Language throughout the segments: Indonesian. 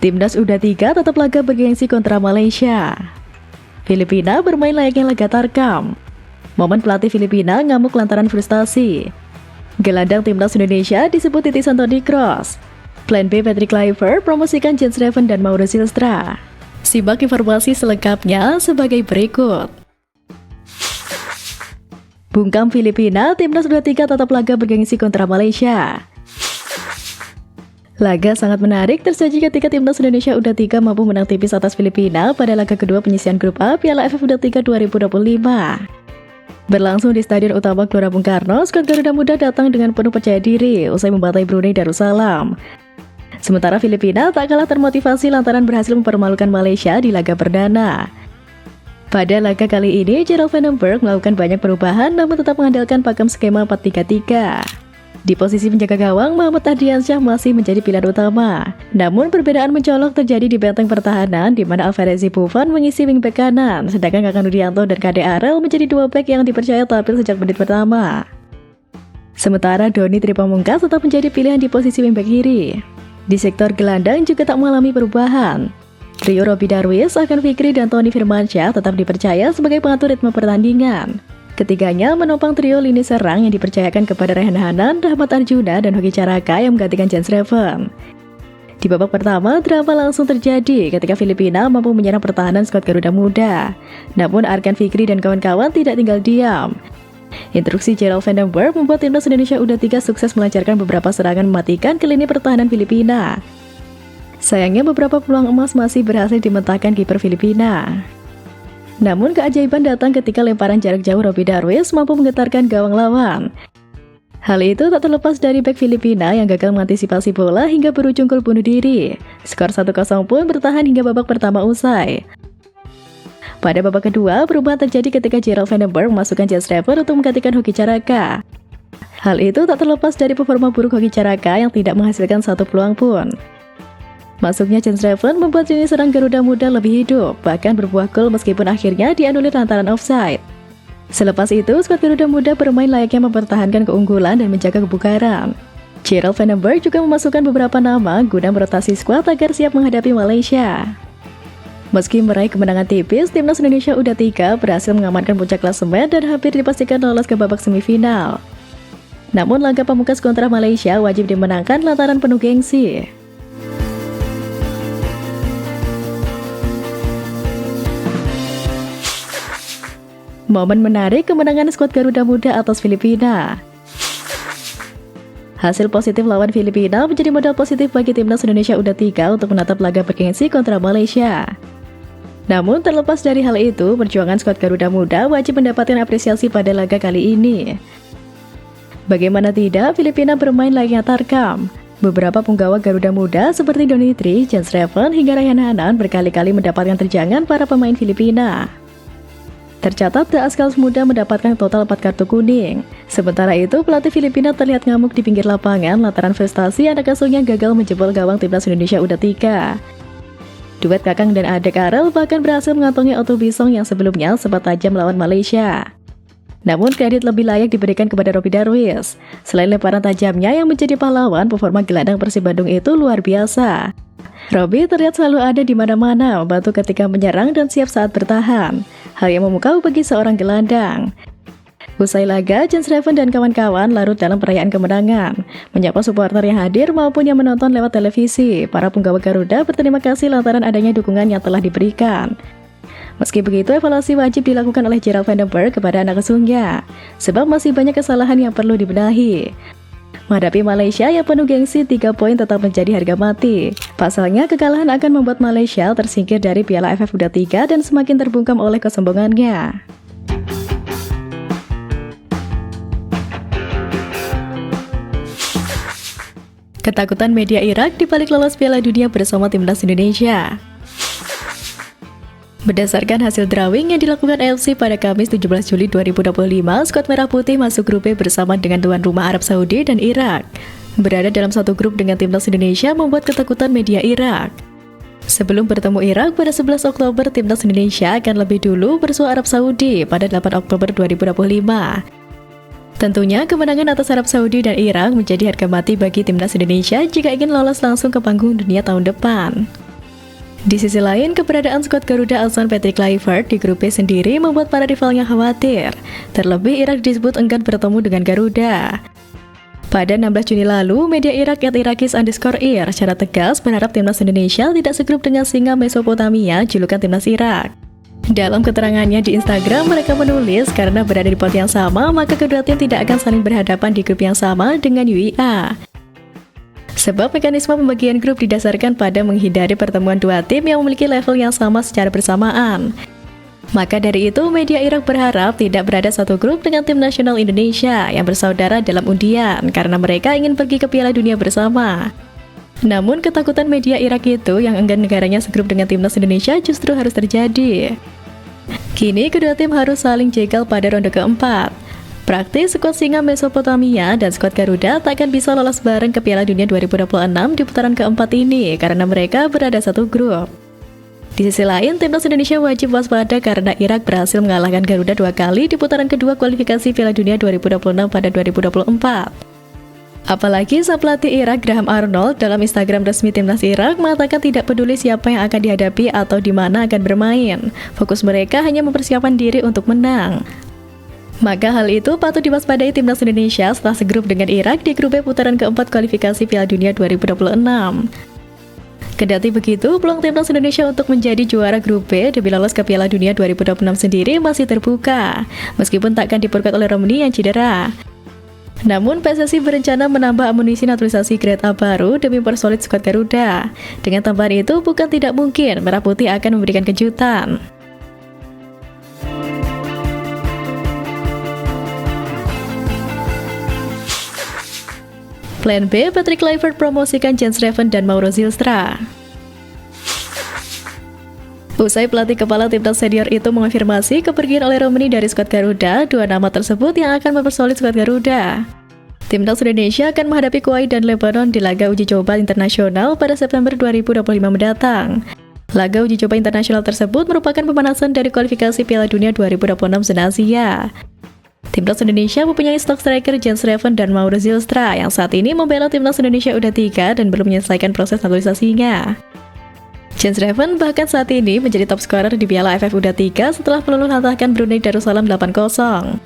Timnas U23 tetap laga bergengsi kontra Malaysia. Filipina bermain layaknya laga tarkam. Momen pelatih Filipina ngamuk lantaran frustasi. Gelandang Timnas Indonesia disebut titisan Toni Kroos. Plan B Patrick Kluivert promosikan Jens Reven dan Mauro Silstra. Simak informasi selengkapnya sebagai berikut. Bungkam Filipina, Timnas U23 tetap laga bergengsi kontra Malaysia. Laga sangat menarik tersaji ketika Timnas Indonesia U23 mampu menang tipis atas Filipina pada laga kedua penyisian grup A Piala AFF U23 2025. Berlangsung di Stadion Utama Gelora Bung Karno, skuad Garuda Muda datang dengan penuh percaya diri usai membantai Brunei Darussalam. Sementara Filipina tak kalah termotivasi lantaran berhasil mempermalukan Malaysia di laga perdana. Pada laga kali ini, Gerald Vandenberg melakukan banyak perubahan namun tetap mengandalkan pakem skema 4-3-3. Di posisi penjaga gawang, Muhammad Ardiansyah masih menjadi pilihan utama. Namun perbedaan mencolok terjadi di benteng pertahanan di mana Alvarez Buffon mengisi wingback kanan, sedangkan Kakang Rudianto dan Kade Arel menjadi dua back yang dipercaya tampil sejak menit pertama. Sementara Doni Tripamungkas tetap menjadi pilihan di posisi wingback kiri. Di sektor gelandang juga tak mengalami perubahan. Trio Robby Darwish, Ahkan Fikri, dan Tony Firmansyah tetap dipercaya sebagai pengatur ritme pertandingan. Ketiganya menopang trio lini serang yang dipercayakan kepada Rehan Hanan, Rahmat Arjuna, dan Hoki Caraka yang menggantikan Jens Reven. Di babak pertama, drama langsung terjadi ketika Filipina mampu menyerang pertahanan skuad Garuda Muda. Namun Ahkan Fikri dan kawan-kawan tidak tinggal diam. Instruksi Gerald Vandenberg membuat Timnas Indonesia U23 sukses melancarkan beberapa serangan mematikan ke lini pertahanan Filipina. Sayangnya beberapa peluang emas masih berhasil dimentahkan kiper Filipina. Namun keajaiban datang ketika lemparan jarak jauh Robby Darwish mampu menggetarkan gawang lawan. Hal itu tak terlepas dari bek Filipina yang gagal mengantisipasi bola hingga berujung gol bunuh diri. Skor 1-0 pun bertahan hingga babak pertama usai. Pada babak kedua, perubahan terjadi ketika Gerald Vandenberg memasukkan Jens Reven untuk menggantikan Hoki Caraka. Hal itu tak terlepas dari performa buruk Hoki Caraka yang tidak menghasilkan satu peluang pun. Masuknya Jens Reven membuat lini serang Garuda Muda lebih hidup, bahkan berbuah gol meskipun akhirnya dianulir lantaran offside. Selepas itu, skuad Garuda Muda bermain layaknya mempertahankan keunggulan dan menjaga kebugaran. Gerald Vandenberg juga memasukkan beberapa nama guna merotasi skuad agar siap menghadapi Malaysia. Meski meraih kemenangan tipis, Timnas Indonesia U23 berhasil mengamankan puncak klasemen dan hampir dipastikan lolos ke babak semifinal. Namun laga pamungkas kontra Malaysia wajib dimenangkan lantaran penuh gengsi. Momen menarik kemenangan skuad Garuda Muda atas Filipina. Hasil positif lawan Filipina menjadi modal positif bagi Timnas Indonesia U23 untuk menatap laga bergengsi kontra Malaysia. Namun terlepas dari hal itu, perjuangan skuad Garuda Muda wajib mendapatkan apresiasi pada laga kali ini. Bagaimana tidak, Filipina bermain layaknya tarkam. Beberapa punggawa Garuda Muda seperti Donitri, Jens Reven, hingga Rehan Hanan berkali-kali mendapatkan terjangan para pemain Filipina. Tercatat The Azkals Muda mendapatkan total 4 kartu kuning. Sementara itu, pelatih Filipina terlihat ngamuk di pinggir lapangan lantaran prestasi anak asuhnya gagal menjebol gawang Timnas Indonesia U23. Duet Kakang dan Adek Arel bahkan berhasil mengantongi Otto Bisong yang sebelumnya sempat tajam melawan Malaysia. Namun kredit lebih layak diberikan kepada Robby Darwish. Selain lemparan tajamnya yang menjadi pahlawan, performa gelandang Persib Bandung itu luar biasa. Robby terlihat selalu ada di mana-mana, membantu ketika menyerang dan siap saat bertahan. Hal yang memukau bagi seorang gelandang. Usai laga, Jens Reven dan kawan-kawan larut dalam perayaan kemenangan. Menyapa supporter yang hadir maupun yang menonton lewat televisi, para punggawa Garuda berterima kasih lantaran adanya dukungan yang telah diberikan. Meski begitu, evaluasi wajib dilakukan oleh Gerald Vandenberg kepada anak asuhnya, sebab masih banyak kesalahan yang perlu dibenahi. Menghadapi Malaysia yang penuh gengsi, 3 poin tetap menjadi harga mati. Pasalnya, kekalahan akan membuat Malaysia tersingkir dari Piala AFF U23 dan semakin terbungkam oleh kesombongannya. Ketakutan media Irak dibalik lolos Piala Dunia bersama Timnas Indonesia. Berdasarkan hasil drawing yang dilakukan AFC pada Kamis 17 Juli 2025, skuad Merah Putih masuk grup B bersama dengan tuan rumah Arab Saudi dan Irak. Berada dalam satu grup dengan Timnas Indonesia membuat ketakutan media Irak. Sebelum bertemu Irak pada 11 Oktober, Timnas Indonesia akan lebih dulu bersua Arab Saudi pada 8 Oktober 2025. Tentunya kemenangan atas Arab Saudi dan Irak menjadi harga mati bagi Timnas Indonesia jika ingin lolos langsung ke panggung dunia tahun depan. Di sisi lain, keberadaan skuad Garuda Alsan Patrick Kluivert di grup B sendiri membuat para rivalnya khawatir. Terlebih Irak disebut enggan bertemu dengan Garuda. Pada 16 Juni lalu, media Irak @irakis_ir secara tegas berharap timnas Indonesia tidak segrup dengan singa Mesopotamia, julukan timnas Irak. Dalam keterangannya di Instagram, mereka menulis karena berada di pot yang sama, maka kedua tim tidak akan saling berhadapan di grup yang sama dengan UIA. Sebab mekanisme pembagian grup didasarkan pada menghindari pertemuan dua tim yang memiliki level yang sama secara bersamaan. Maka dari itu, media Irak berharap tidak berada satu grup dengan tim nasional Indonesia yang bersaudara dalam undian karena mereka ingin pergi ke Piala Dunia bersama. Namun ketakutan media Irak itu yang enggan negaranya segrup dengan timnas Indonesia justru harus terjadi. Kini kedua tim harus saling jegal pada ronde keempat. Praktis skuad singa Mesopotamia dan skuad Garuda tak akan bisa lolos bareng ke Piala Dunia 2026 di putaran keempat ini karena mereka berada satu grup. Di sisi lain, timnas Indonesia wajib waspada karena Irak berhasil mengalahkan Garuda 2 kali di putaran kedua kualifikasi Piala Dunia 2026 pada 2024. Apalagi sang pelatih Irak Graham Arnold dalam Instagram resmi timnas Irak mengatakan tidak peduli siapa yang akan dihadapi atau di mana akan bermain. Fokus mereka hanya mempersiapkan diri untuk menang. Maka hal itu patut diwaspadai timnas Indonesia setelah segrup dengan Irak di grup B putaran keempat kualifikasi Piala Dunia 2026. Kendati begitu, peluang timnas Indonesia untuk menjadi juara grup B demi lolos ke Piala Dunia 2026 sendiri masih terbuka, meskipun tak akan diperkuat oleh Romani yang cedera. Namun, PSSI berencana menambah amunisi naturalisasi grade A baru demi mempersolid skuad Garuda. Dengan tambahan itu, bukan tidak mungkin Merah Putih akan memberikan kejutan. Plan B, Patrick Kluivert promosikan Jens Reven dan Mauro Zylstra. Usai pelatih kepala timnas senior itu mengonfirmasi kepergian oleh Romani dari skuad Garuda, dua nama tersebut yang akan mempersolid skuad Garuda. Timnas Indonesia akan menghadapi Kuwait dan Lebanon di laga uji coba internasional pada September 2025 mendatang. Laga uji coba internasional tersebut merupakan pemanasan dari kualifikasi Piala Dunia 2026 zona Asia. Timnas Indonesia mempunyai stok striker Jens Reven dan Mauro Zylstra yang saat ini membela timnas Indonesia U23 dan belum menyelesaikan proses naturalisasinya. Jens Reven bahkan saat ini menjadi top scorer di Piala AFF U23 setelah meluluh-lantahkan Brunei Darussalam 8-0.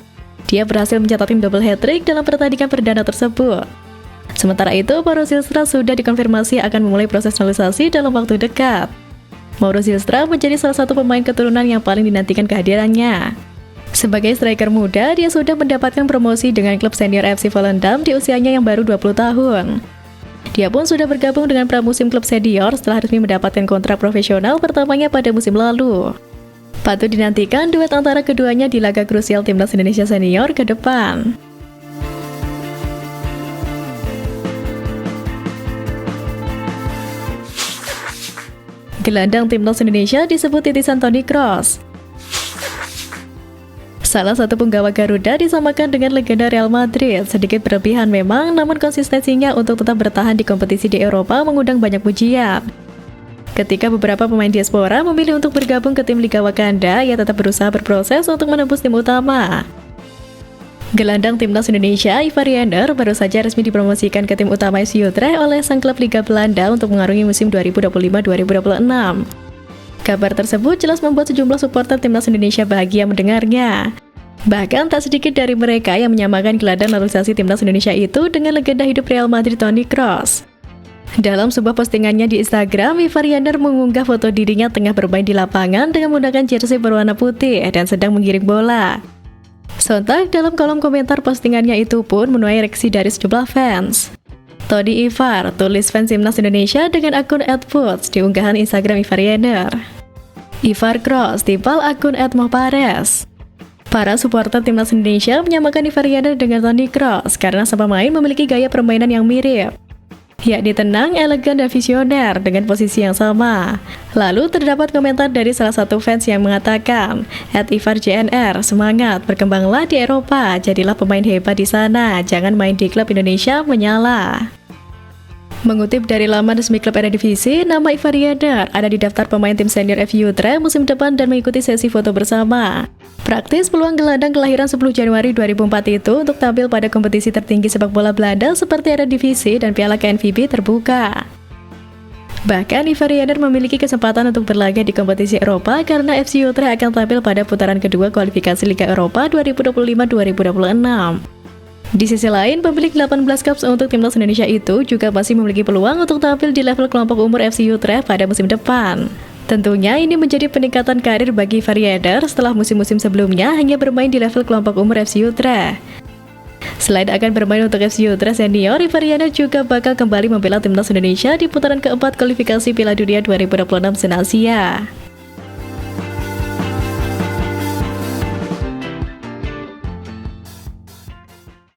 Dia berhasil mencatat tim double hat-trick dalam pertandingan perdana tersebut. Sementara itu, Mauro Zylstra sudah dikonfirmasi akan memulai proses naturalisasi dalam waktu dekat. Mauro Zylstra menjadi salah satu pemain keturunan yang paling dinantikan kehadirannya. Sebagai striker muda, dia sudah mendapatkan promosi dengan klub senior FC Volendam di usianya yang baru 20 tahun. Dia pun sudah bergabung dengan pramusim klub senior setelah resmi mendapatkan kontrak profesional pertamanya pada musim lalu. Patut dinantikan duet antara keduanya di laga krusial timnas Indonesia senior ke depan. Gelandang timnas Indonesia disebut titisan Toni Kroos. Salah satu penggawa Garuda disamakan dengan legenda Real Madrid. Sedikit berlebihan memang, namun konsistensinya untuk tetap bertahan di kompetisi di Eropa mengundang banyak pujian. Ketika beberapa pemain diaspora memilih untuk bergabung ke tim Liga Wakanda, ia tetap berusaha berproses untuk menembus tim utama. Gelandang timnas Indonesia, Ivar Jenner, baru saja resmi dipromosikan ke tim utama FC Utrecht oleh sang klub Liga Belanda untuk mengarungi musim 2025-2026. Kabar tersebut jelas membuat sejumlah supporter timnas Indonesia bahagia mendengarnya. Bahkan tak sedikit dari mereka yang menyamakan gelandang naturalisasi timnas Indonesia itu dengan legenda hidup Real Madrid Toni Kroos. Dalam sebuah postingannya di Instagram, Ivar Jenner mengunggah foto dirinya tengah bermain di lapangan dengan menggunakan jersey berwarna putih dan sedang menggiring bola. Sontak dalam kolom komentar postingannya itu pun menuai reaksi dari sejumlah fans. Todi Ivar, tulis fans timnas Indonesia dengan akun @puts di unggahan Instagram Ivar Jenner. Ivar Kroos timpal akun @mohpares. Para supporter timnas Indonesia menyamakan Ivar Jenner dengan Toni Kroos karena sang pemain memiliki gaya permainan yang mirip, yakni tenang, elegan, dan visioner dengan posisi yang sama. Lalu terdapat komentar dari salah satu fans yang mengatakan, @IvarJNR, semangat, berkembanglah di Eropa, jadilah pemain hebat di sana, jangan main di klub Indonesia, menyala. Mengutip dari laman resmi klub Eredivisie, nama Ivar Jenner ada di daftar pemain tim senior FC Utrecht musim depan dan mengikuti sesi foto bersama. Praktis peluang gelandang kelahiran 10 Januari 2004 itu untuk tampil pada kompetisi tertinggi sepak bola Belanda seperti Eredivisie dan Piala KNVB terbuka. Bahkan Ivarianer memiliki kesempatan untuk berlaga di kompetisi Eropa karena FC Utrecht akan tampil pada putaran kedua kualifikasi Liga Eropa 2025-2026. Di sisi lain, pemilik 18 caps untuk timnas Indonesia itu juga masih memiliki peluang untuk tampil di level kelompok umur FC Utrecht pada musim depan. Tentunya ini menjadi peningkatan karir bagi Ivarianer setelah musim-musim sebelumnya hanya bermain di level kelompok umur FC Utrecht. Selain akan bermain untuk FC Utrecht senior, Ivarianer juga bakal kembali membela timnas Indonesia di putaran keempat kualifikasi Piala Dunia 2026 Asia.